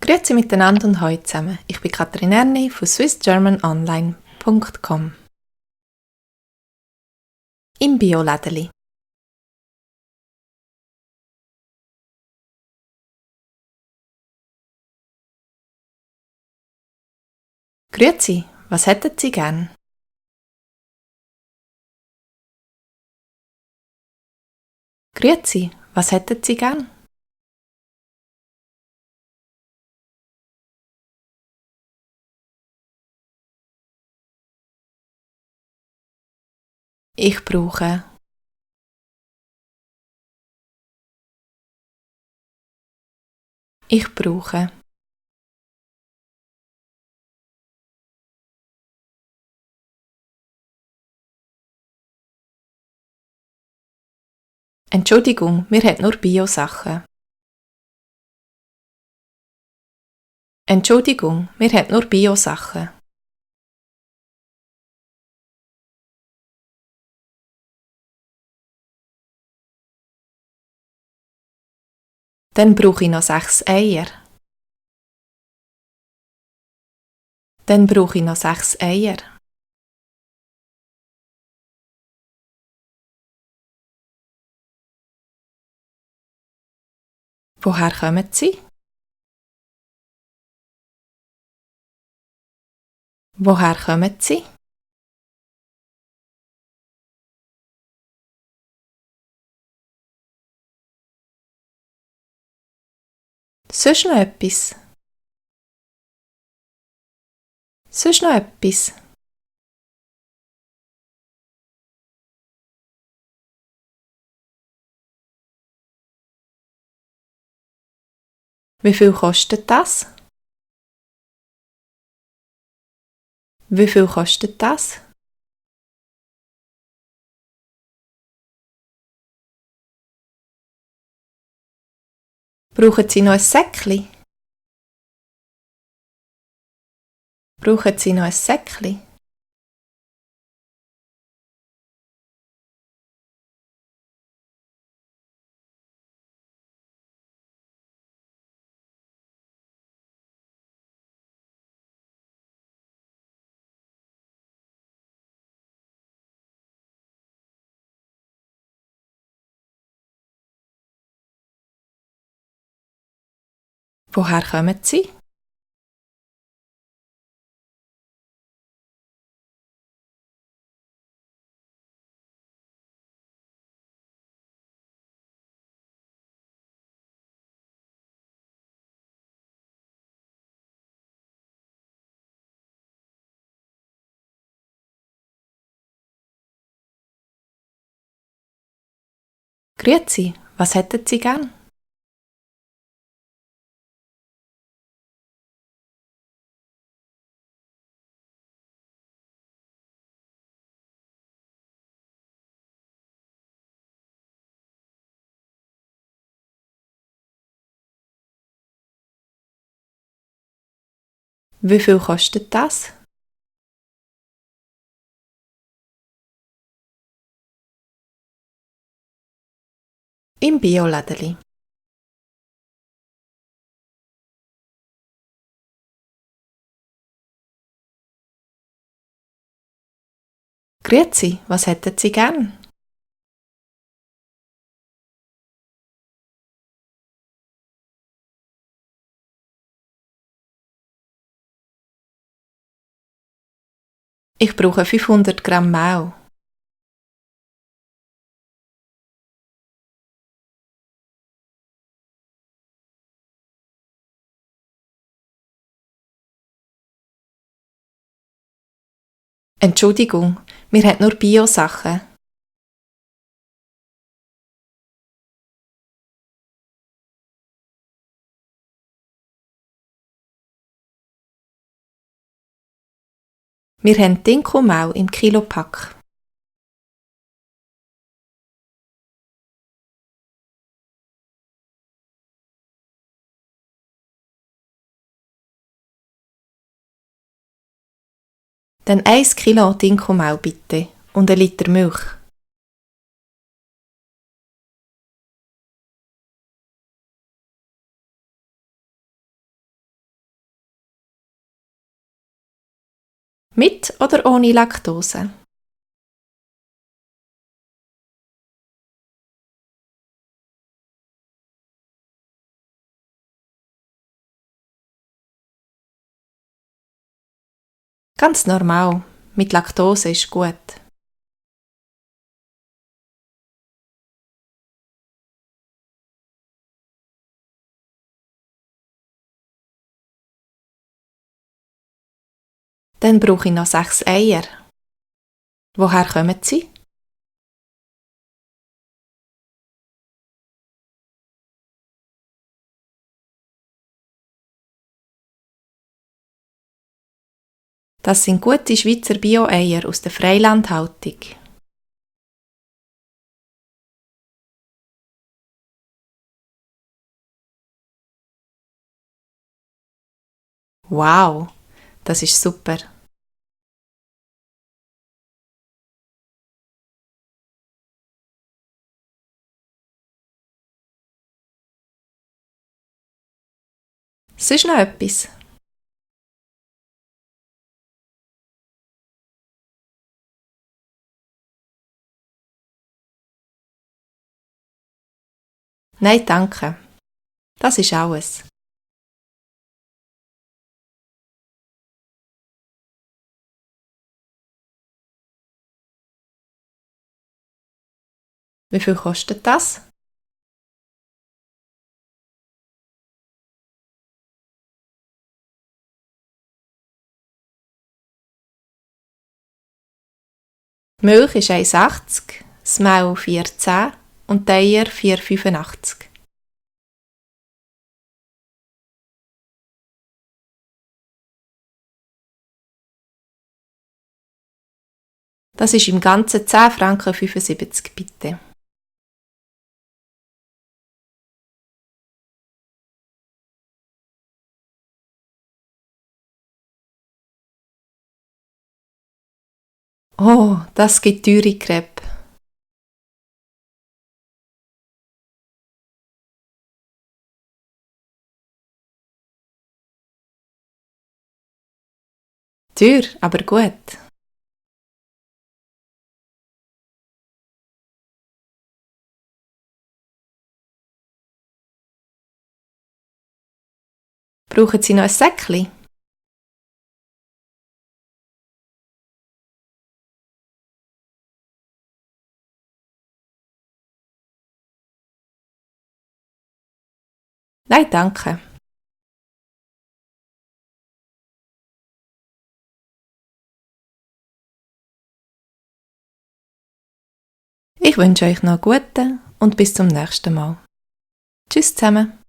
Grüezi miteinander und hallo zusammen. Ich bin Katrin Erni von swissgermanonline.com. Im Biolädeli. Grüezi, was hätten Sie gern? Grüezi, was hätten Sie gern? Ich brauche. Ich brauche. Entschuldigung, wir haben nur Bio-Sachen. Entschuldigung, wir haben nur Bio-Sachen. Dann brauche ich noch 6 Eier. Dann brauche ich noch 6 Eier. Woher kommen Sie? Woher kommen Sie? Sonst noch etwas? Sonst noch etwas? Wie viel kostet das? Wie viel kostet das? Brauchen Sie noch ein Säckli? Brauchen Sie noch ein Säckli? Woher kommen Sie? Grüezi, was hätten Sie gern? Wie viel kostet das? Im Biolädeli. Grüezi, was hätten Sie gern? Ich brauche 500 Gramm Mehl. Entschuldigung, wir haben nur Bio-Sachen. Wir haben Dinkelmehl im Kilopack. Dann 1 Kilo Dinkelmehl bitte und 1 Liter Milch. Mit oder ohne Laktose? Ganz normal. Mit Laktose ist gut. Dann brauche ich noch 6 Eier. Woher kommen sie? Das sind gute Schweizer Bio-Eier aus der Freilandhaltung. Wow, das ist super. Sonst noch etwas? Nein, danke. Das ist alles. Wie viel kostet das? Die Milch ist 1,80, das Mehl 4,10 und die Eier 4,85. Das ist im Ganzen 10,75 Franken bitte. Oh, das gibt teure Crepe. Teuer, aber gut. Brauchen Sie noch ein Säckchen? Nein, danke. Ich wünsche euch noch einen guten und bis zum nächsten Mal. Tschüss zusammen.